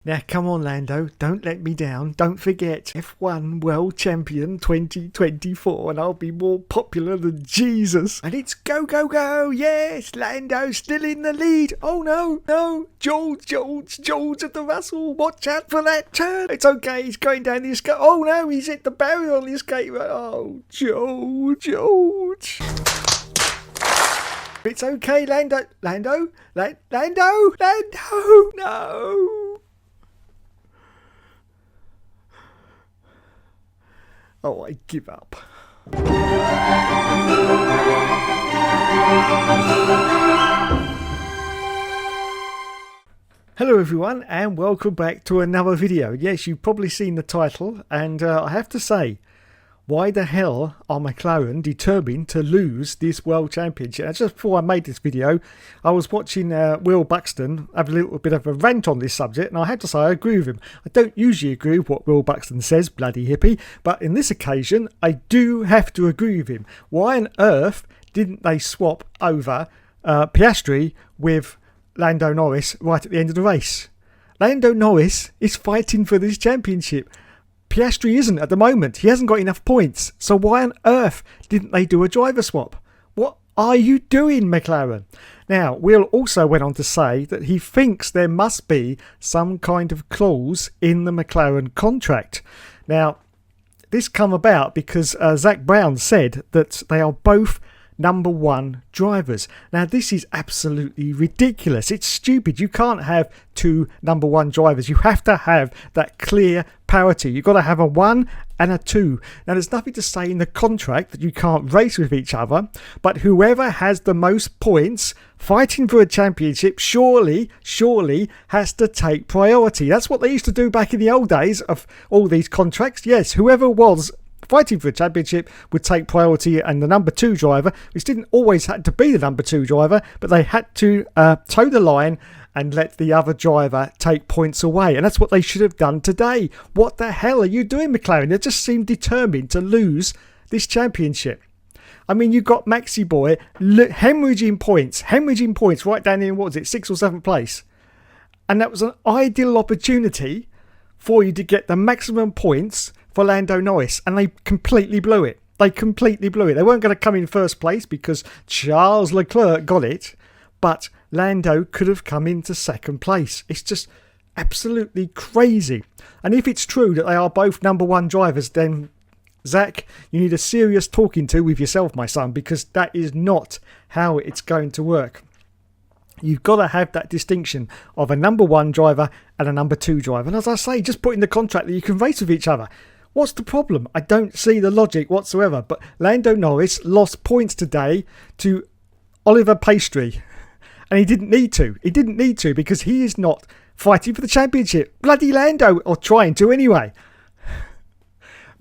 Now, come on, Lando, don't let me down. Don't forget, F1 World Champion 2024, and I'll be more popular than Jesus. And it's go, go, go. Yes, Lando's still in the lead. Oh, no. George at the Russell. Watch out for that turn. It's okay, he's going down the escape. Oh, no, he's hit the barrier on the escape. Oh, George. It's okay, Lando. No. Oh, I give up. Hello everyone and welcome back to another video. Yes, you've probably seen the title, and I have to say, why the hell are Mclaren determined to lose this World Championship? And just before I made this video, I was watching Will Buxton have a little bit of a rant on this subject, and I have to say I agree with him. I don't usually agree with what Will Buxton says, bloody hippie, but in this occasion I do have to agree with him. Why on earth didn't they swap over Piastri with Lando Norris right at the end of the race? Lando Norris is fighting for this championship. Piastri isn't at the moment. He hasn't got enough points. So why on earth didn't they do a driver swap? What are you doing, Mclaren? Now, Will also went on to say that he thinks there must be some kind of clause in the McLaren contract. Now, this come about because Zach Brown said that they are both number one drivers. Now, this is absolutely ridiculous. It's stupid. You can't have two number one drivers. You have to have that clear parity. You've got to have a 1 and a 2. Now, there's nothing to say in the contract that you can't race with each other, but whoever has the most points fighting for a championship surely has to take priority. That's what they used to do back in the old days of all these contracts. Yes, whoever was fighting for a championship would take priority, and the number 2 driver, which didn't always have to be the number 2 driver, but they had to toe the line and let the other driver take points away. And that's what they should have done today. What the hell are you doing, McLaren? They just seem determined to lose this championship. I mean, you got Maxi Boy hemorrhaging points right down in, what was it, 6th or 7th place. And that was an ideal opportunity for you to get the maximum points for Lando Norris, and they completely blew it. They weren't going to come in first place because Charles Leclerc got it, but Lando could have come into second place. It's just absolutely crazy. And if it's true that they are both number one drivers, then Zach, you need a serious talking to with yourself, my son, because that is not how it's going to work. You've got to have that distinction of a number one driver and a number 2 driver. And as I say, just put in the contract that you can race with each other. What's the problem? I don't see the logic whatsoever. But Lando Norris lost points today to Oliver Piastri. And he didn't need to. He didn't need to because he is not fighting for the championship. Bloody Lando, or trying to anyway.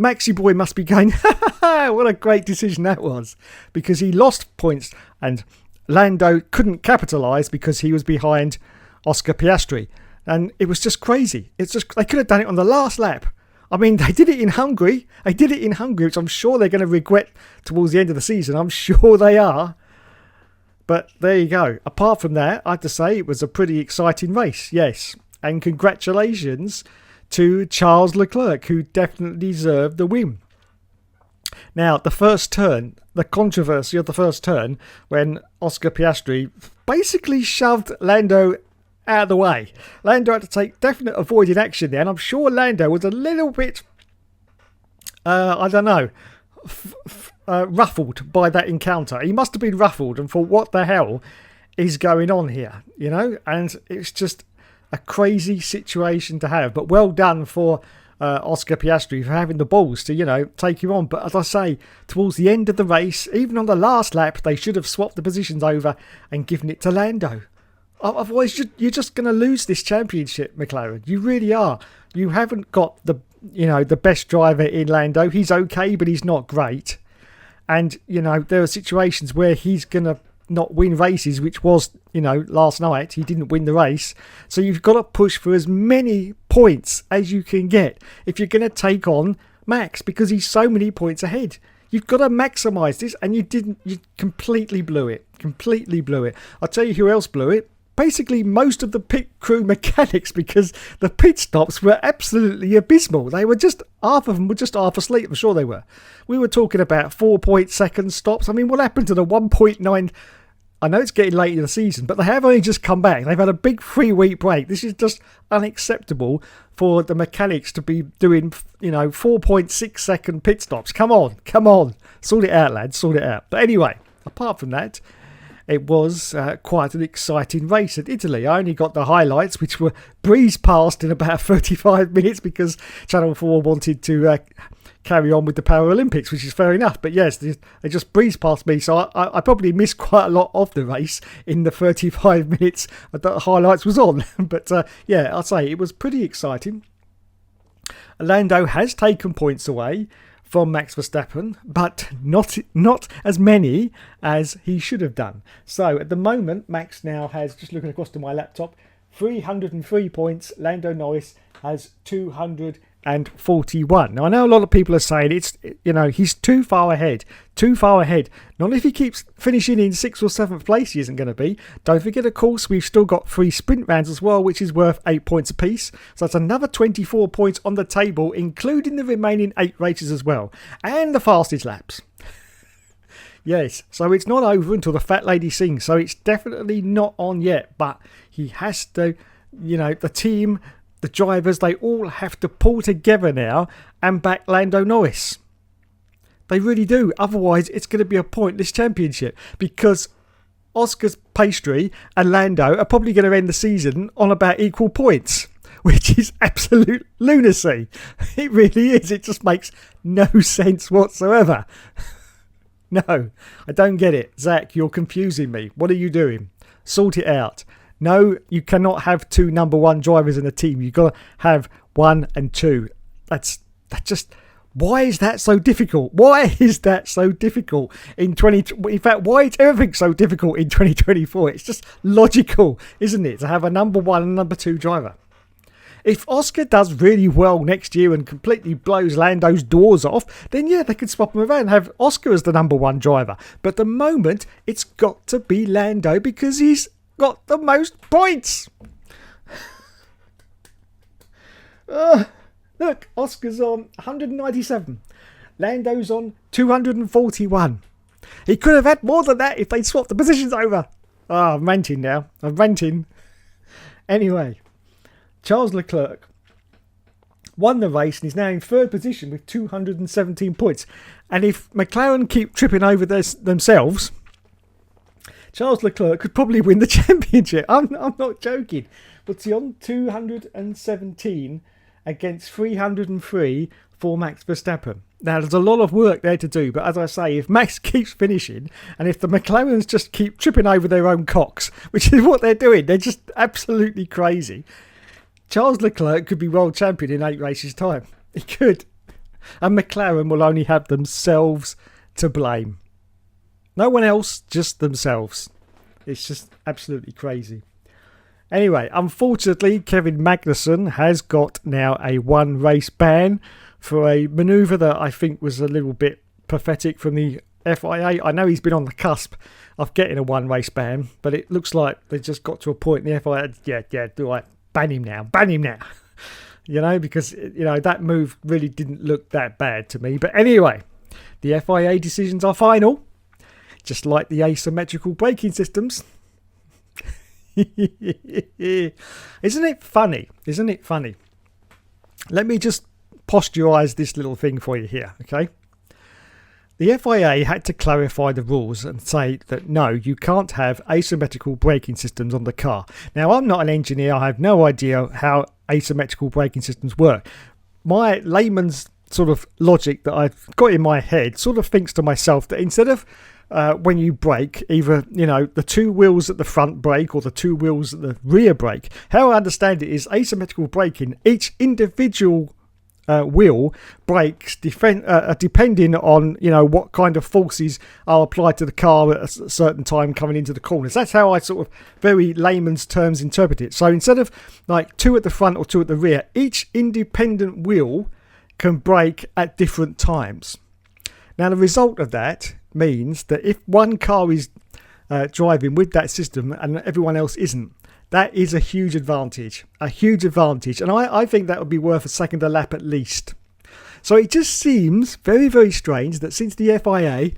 Maxi Boy must be going, what a great decision that was. Because he lost points and Lando couldn't capitalise because he was behind Oscar Piastri. And it was just crazy. It's just, they could have done it on the last lap. I mean, they did it in Hungary. Which I'm sure they're going to regret towards the end of the season. I'm sure they are. But there you go. Apart from that, I have to say it was a pretty exciting race. Yes. And congratulations to Charles Leclerc, who definitely deserved the win. Now, the first turn, the controversy of the first turn, when Oscar Piastri basically shoved Lando out of the way. Lando had to take definite avoiding action there, and I'm sure Lando was a little bit, ruffled by that encounter. He must have been ruffled and thought, what the hell is going on here? You know, and it's just a crazy situation to have. But well done for Oscar Piastri for having the balls to, take him on. But as I say, towards the end of the race, even on the last lap, they should have swapped the positions over and given it to Lando. Otherwise, you're just going to lose this championship, McLaren. You really are. You haven't got the best driver in Lando. He's okay, but he's not great. And, there are situations where he's going to not win races, which was, last night. He didn't win the race. So you've got to push for as many points as you can get if you're going to take on Max, because he's so many points ahead. You've got to maximise this, and you didn't. You completely blew it. I'll tell you who else blew it. basically most of the pit crew mechanics, because the pit stops were absolutely abysmal. They were just, half of them were just half asleep. I'm sure they were. We were talking about 4.2 stops. I mean, what happened to the 1.9? I know it's getting late in the season, but they have only just come back. They've had a big 3-week break. This is just unacceptable for the mechanics to be doing, 4.6 pit stops. Come on. Sort it out, lads, sort it out. But anyway, apart from that, it was quite an exciting race at Italy. I only got the highlights, which were breezed past in about 35 minutes because Channel 4 wanted to carry on with the Paralympics, which is fair enough. But yes, they just breezed past me. So I probably missed quite a lot of the race in the 35 minutes that the highlights was on. But yeah, I'll say it was pretty exciting. Lando has taken points away from Max Verstappen, but not as many as he should have done. So at the moment, Max now has, just looking across to my laptop, 303 points. Lando Norris has 241. Now I know a lot of people are saying he's too far ahead. Not if he keeps finishing in 6th or 7th place, he isn't going to be. Don't forget, of course, we've still got 3 sprint rounds as well, which is worth 8 points apiece. So that's another 24 points on the table, including the remaining 8 races as well, and the fastest laps. Yes, so it's not over until the fat lady sings. So it's definitely not on yet, but he has to, the team, the drivers, they all have to pull together now and back Lando Norris. They really do. Otherwise, it's going to be a pointless championship, because Oscar's pastry and Lando are probably going to end the season on about equal points, which is absolute lunacy. It really is. It just makes no sense whatsoever. No, I don't get it. Zach, you're confusing me. What are you doing? Sort it out. No, you cannot have 2 number 1 drivers in a team. You've got to have 1 and 2. That's just... Why is that so difficult? Why is that so difficult in why is everything so difficult in 2024? It's just logical, isn't it, to have a number 1 and number 2 driver? If Oscar does really well next year and completely blows Lando's doors off, then yeah, they could swap him around and have Oscar as the number 1 driver. But at the moment, it's got to be Lando because he's got the most points. Look, Oscar's on 197. Lando's on 241. He could have had more than that if they'd swapped the positions over. I'm ranting now. Anyway, Charles Leclerc won the race and is now in 3rd position with 217 points. And if McLaren keep tripping over themselves, Charles Leclerc could probably win the championship. I'm not joking. But he's on 217 against 303 for Max Verstappen. Now, there's a lot of work there to do, but as I say, if Max keeps finishing, and if the McLarens just keep tripping over their own cocks, which is what they're doing, they're just absolutely crazy, Charles Leclerc could be world champion in 8 races' time. He could. And McLaren will only have themselves to blame. No one else, just themselves. It's just absolutely crazy. Anyway, unfortunately, Kevin Magnussen has got now a 1 race ban for a manoeuvre that I think was a little bit pathetic from the FIA. I know he's been on the cusp of getting a 1 race ban, but it looks like they just got to a point in the FIA, do I ban him now? Because, that move really didn't look that bad to me. But anyway, the FIA decisions are final, just like the asymmetrical braking systems. Isn't it funny? Let me just posturize this little thing for you here, okay? The FIA had to clarify the rules and say that no, you can't have asymmetrical braking systems on the car. Now, I'm not an engineer. I have no idea how asymmetrical braking systems work. My layman's sort of logic that I've got in my head sort of thinks to myself that instead of when you brake, either, the 2 wheels at the front brake or the 2 wheels at the rear brake, how I understand it is asymmetrical braking, each individual wheel brakes depending on, what kind of forces are applied to the car at a certain time coming into the corners. That's how I sort of very layman's terms interpret it. So instead of like 2 at the front or 2 at the rear, each independent wheel can brake at different times. Now, the result of that means that if one car is driving with that system and everyone else isn't, That is a huge advantage. A huge advantage. And I think that would be worth a second a lap at least. So it just seems very, very strange that since the FIA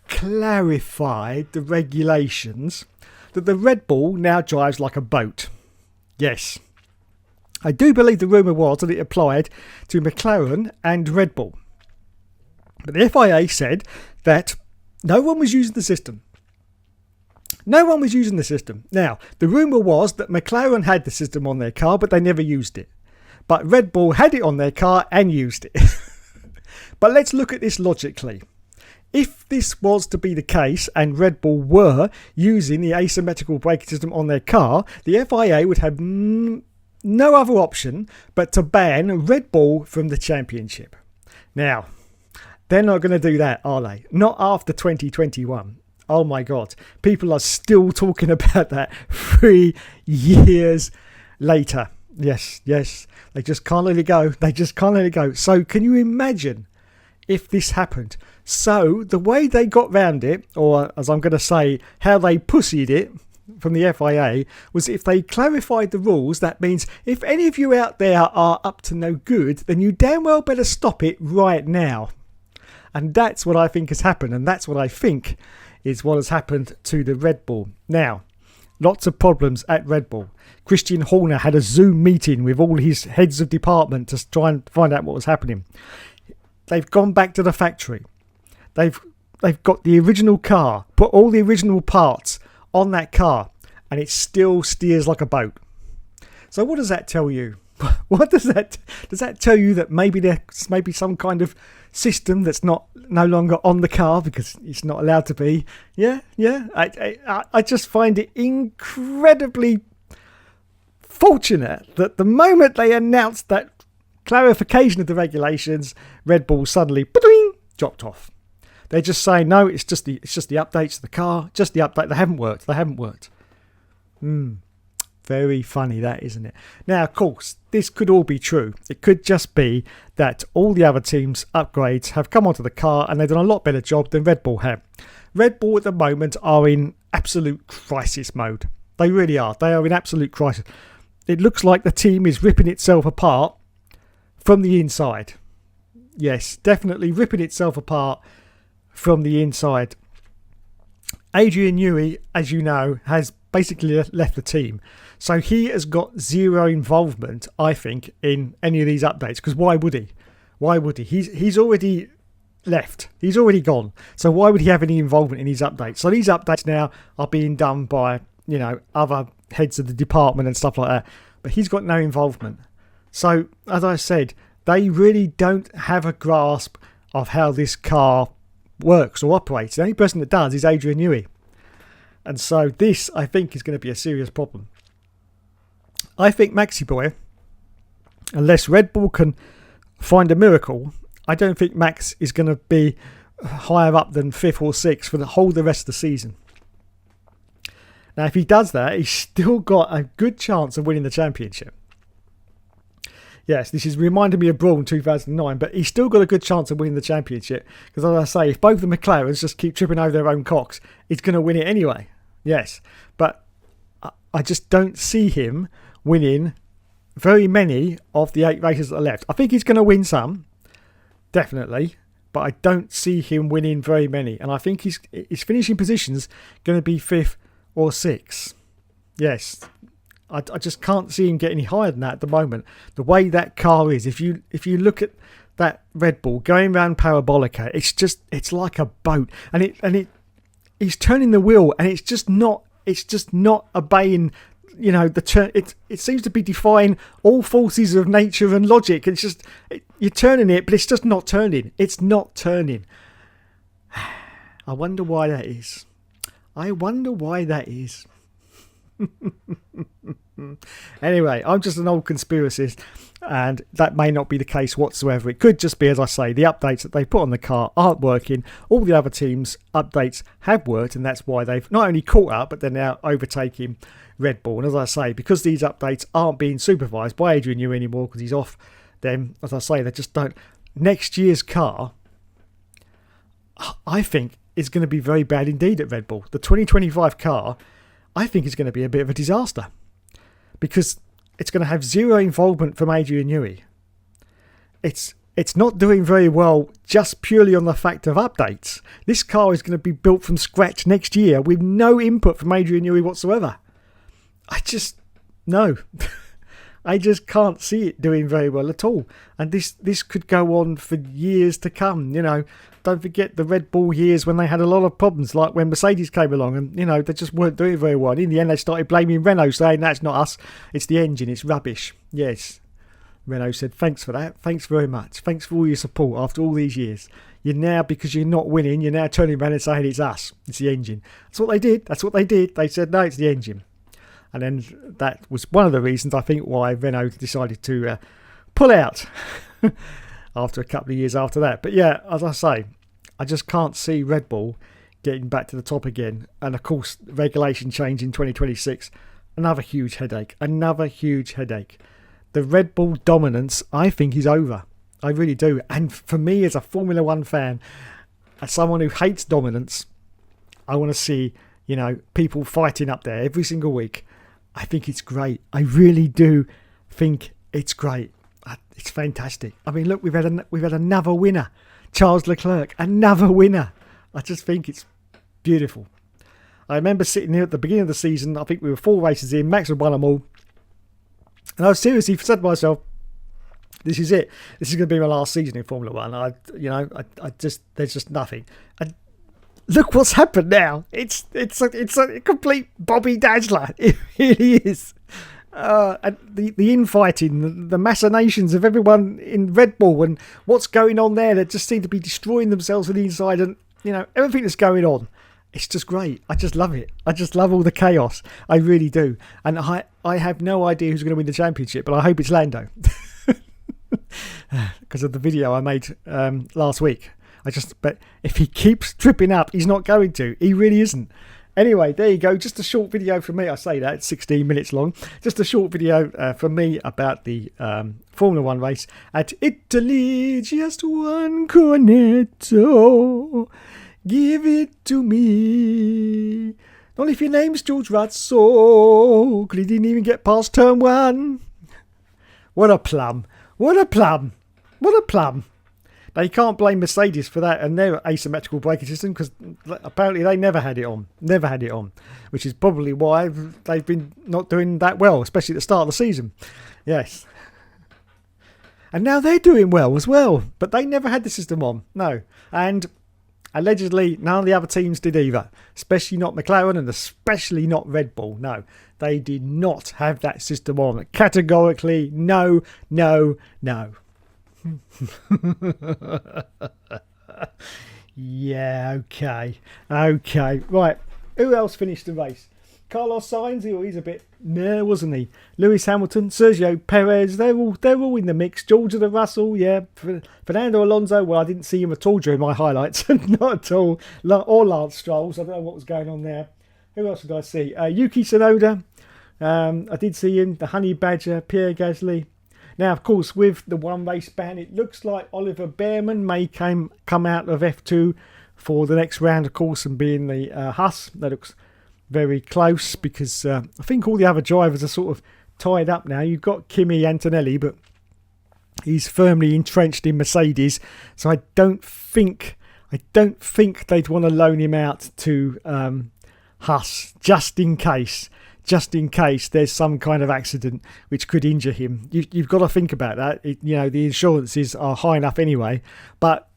clarified the regulations, that the Red Bull now drives like a boat. Yes. I do believe the rumour was that it applied to McLaren and Red Bull. But the FIA said that no one was using the system. No one was using the system. Now, the rumour was that McLaren had the system on their car, but they never used it. But Red Bull had it on their car and used it. But let's look at this logically. If this was to be the case and Red Bull were using the asymmetrical braking system on their car, the FIA would have no other option but to ban Red Bull from the championship. Now, they're not going to do that, are they? Not after 2021. Oh my God. People are still talking about that 3 years later. Yes. They just can't let it go. So can you imagine if this happened? So the way they got round it, or as I'm going to say, how they pussied it from the FIA, was if they clarified the rules, that means if any of you out there are up to no good, then you damn well better stop it right now. And that's what I think has happened. And that's what I think is what has happened to the Red Bull. Now, lots of problems at Red Bull. Christian Horner had a Zoom meeting with all his heads of department to try and find out what was happening. They've gone back to the factory. They've got the original car, put all the original parts on that car, and it still steers like a boat. So what does that tell you? What does that tell you? That maybe there's maybe some kind of system that's no longer on the car because it's not allowed to be. Yeah. I just find it incredibly fortunate that the moment they announced that clarification of the regulations, Red Bull suddenly dropped off. They're just saying no, it's just the updates to the car, just the update. They haven't worked. Very funny that, isn't it? Now, of course, this could all be true. It could just be that all the other teams' upgrades have come onto the car and they've done a lot better job than Red Bull have. Red Bull at the moment are in absolute crisis mode. They really are. They are in absolute crisis. It looks like the team is ripping itself apart from the inside. Yes, definitely ripping itself apart from the inside. Adrian Newey, as you know, has basically left the team. So he has got zero involvement, I think, in any of these updates. Because why would he? He's already left. He's already gone. So why would he have any involvement in these updates? So these updates now are being done by, other heads of the department and stuff like that. But he's got no involvement. So, as I said, they really don't have a grasp of how this car works or operates. The only person that does is Adrian Newey. And so this, I think, is going to be a serious problem. I think Maxi Boy, unless Red Bull can find a miracle, I don't think Max is going to be higher up than 5th or 6th for the rest of the season. Now, if he does that, he's still got a good chance of winning the championship. Yes, this is reminding me of Brawl in 2009, but he's still got a good chance of winning the championship. Because as I say, if both the McLarens just keep tripping over their own cocks, he's going to win it anyway. Yes, but I just don't see him winning very many of the 8 races that are left. I think he's going to win some, definitely, but I don't see him winning very many. And I think his finishing position's going to be 5th or 6th. Yes, I just can't see him get any higher than that at the moment. The way that car is, if you look at that Red Bull going around Parabolica, it's like a boat, and he's turning the wheel, and it's just not obeying, the turn. It seems to be defying all forces of nature and logic. It's just you're turning it, but it's just not turning. It's not turning. I wonder why that is. Anyway, I'm just an old conspiracist, and that may not be the case whatsoever. It could just be, as I say, the updates that they put on the car aren't working. All the other teams' updates have worked, and that's why they've not only caught up, but they're now overtaking Red Bull. And as I say, because these updates aren't being supervised by Adrian Newey anymore because he's off, then, as I say, they just don't. Next year's car, I think, is going to be very bad indeed at Red Bull. The 2025 car, I think, is going to be a bit of a disaster. because it's going to have zero involvement from Adrian Newey. It's not doing very well just purely on the fact of updates. This car is going to be built from scratch next year with no input from Adrian Newey whatsoever. No. I just can't see it doing very well at all. And this could go on for years to come. Don't forget the Red Bull years when they had a lot of problems, like when Mercedes came along and, they just weren't doing very well. And in the end, they started blaming Renault, saying, that's not us, it's the engine, it's rubbish. Yes. Renault said, thanks for that. Thanks very much. Thanks for all your support after all these years. Because you're not winning, you're now turning around and saying it's us. It's the engine. That's what they did. They said, no, it's the engine. And then that was one of the reasons, I think, why Renault decided to pull out after a couple of years after that. But yeah, as I say, I just can't see Red Bull getting back to the top again. And of course, regulation change in 2026. Another huge headache. The Red Bull dominance, I think, is over. I really do. And for me, as a Formula One fan, as someone who hates dominance, I want to see, people fighting up there every single week. I think it's great. I really do think it's great. It's fantastic. I mean, look, we've had another winner. Charles Leclerc, another winner. I just think it's beautiful. I remember sitting here at the beginning of the season. I think we were 4 races in. Max had won them all. And I seriously said to myself, this is it. This is going to be my last season in Formula One. There's just nothing. And look what's happened now. It's a complete Bobby Dazzler. It really is. And the infighting, the machinations of everyone in Red Bull and what's going on there, they just seem to be destroying themselves on the inside, and everything that's going on. It's just great. I just love it. I just love all the chaos. I really do. And I have no idea who's going to win the championship, but I hope it's Lando. Because of the video I made last week. But if he keeps tripping up, he's not going to. He really isn't. Anyway, there you go. Just a short video from me. I say that, it's 16 minutes long. Just a short video from me about the Formula One race at Italy. Just one cornetto. Give it to me. Not if your name's George Russell. Because he didn't even get past turn 1. What a plum. Now, you can't blame Mercedes for that and their asymmetrical braking system, because apparently they never had it on, which is probably why they've been not doing that well, especially at the start of the season. Yes. And now they're doing well as well, but they never had the system on, no. And allegedly none of the other teams did either, especially not McLaren and especially not Red Bull. No, they did not have that system on. Categorically, no. Yeah, okay. Right, who else finished the race? Carlos Sainz, he's a bit meh, wasn't he? Lewis Hamilton, Sergio Perez, they're all in the mix. George of the Russell, yeah. Fernando Alonso, well, I didn't see him at all during my highlights. Not at all. Or Lance Stroll, so I don't know what was going on there. Who else did I see? Yuki Tsunoda. I did see him. The Honey Badger, Pierre Gasly. Now, of course, with the one race ban, it looks like Oliver Bearman may come out of F2 for the next round, of course, and be in the Haas. That looks very close, because I think all the other drivers are sort of tied up now. You've got Kimi Antonelli, but he's firmly entrenched in Mercedes, so I don't think they'd want to loan him out to Haas just in case there's some kind of accident which could injure him. You've got to think about that. The insurances are high enough anyway, but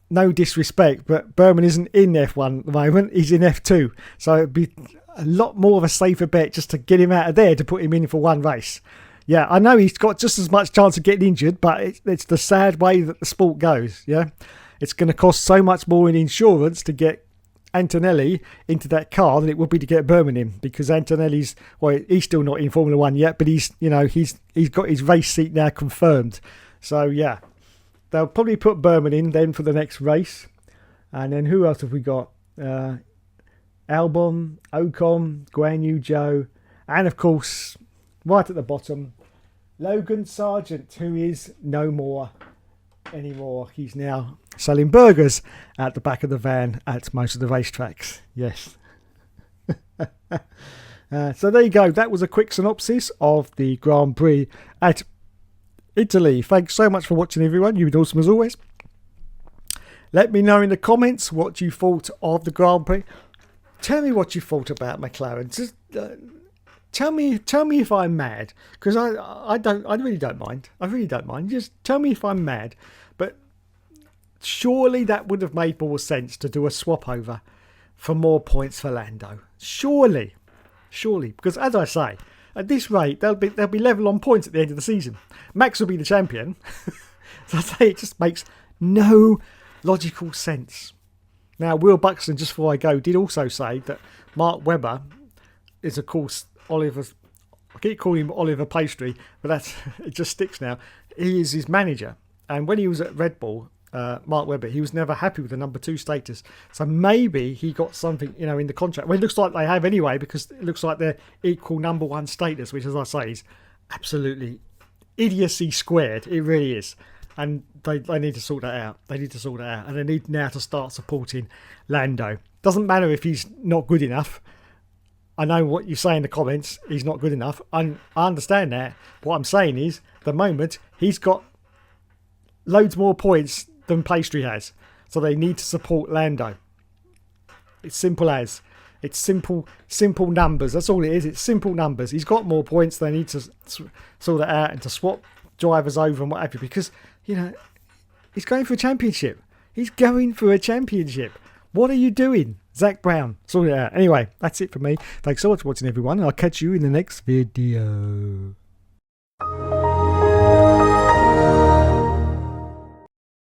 no disrespect, but Berman isn't in F1 at the moment. He's in F2. So it'd be a lot more of a safer bet just to get him out of there to put him in for one race. Yeah, I know he's got just as much chance of getting injured, but it's the sad way that the sport goes. Yeah, it's going to cost so much more in insurance to get Antonelli into that car than it would be to get Berman in, because Antonelli's, well, he's still not in Formula One yet, but he's got his race seat now confirmed. So yeah, they'll probably put Berman in then for the next race. And then who else have we got? Albon, Ocon, Guan Yu Zhou, and of course, right at the bottom, Logan Sargent, who is no more anymore. He's now selling burgers at the back of the van at most of the racetracks. Yes. So there you go. That was a quick synopsis of the Grand Prix at Italy. Thanks so much for watching, everyone. You've been awesome as always. Let me know in the comments what you thought of the Grand Prix. Tell me what you thought about McLaren. Just tell me if I'm mad, because I really don't mind. I really don't mind. Just tell me if I'm mad. But surely that would have made more sense to do a swap over for more points for Lando. Surely, because as I say, at this rate they'll be level on points at the end of the season. Max will be the champion. So I say it just makes no logical sense. Now, Will Buxton, just before I go, did also say that Mark Webber is, of course, Oliver's. I keep calling him Oliver Pastry, but it just sticks now. He is his manager, and when he was at Red Bull, Mark Webber, he was never happy with the number 2 status. So maybe he got something, in the contract. Well, it looks like they have anyway, because it looks like they're equal number 1 status, which, as I say, is absolutely idiocy squared. It really is. And they need to sort that out. They need to sort that out. And they need now to start supporting Lando. Doesn't matter if he's not good enough. I know what you say in the comments. He's not good enough. I understand that. What I'm saying is, at the moment, he's got loads more points than Pastry has. So they need to support Lando. It's simple as. It's simple numbers. That's all it is. It's simple numbers. He's got more points. They need to sort that out and to swap drivers over and what have you, because he's going for a championship. He's going for a championship. What are you doing, Zach Brown? Sort it out. Anyway, that's it from me. Thanks so much for watching, everyone. I'll catch you in the next video.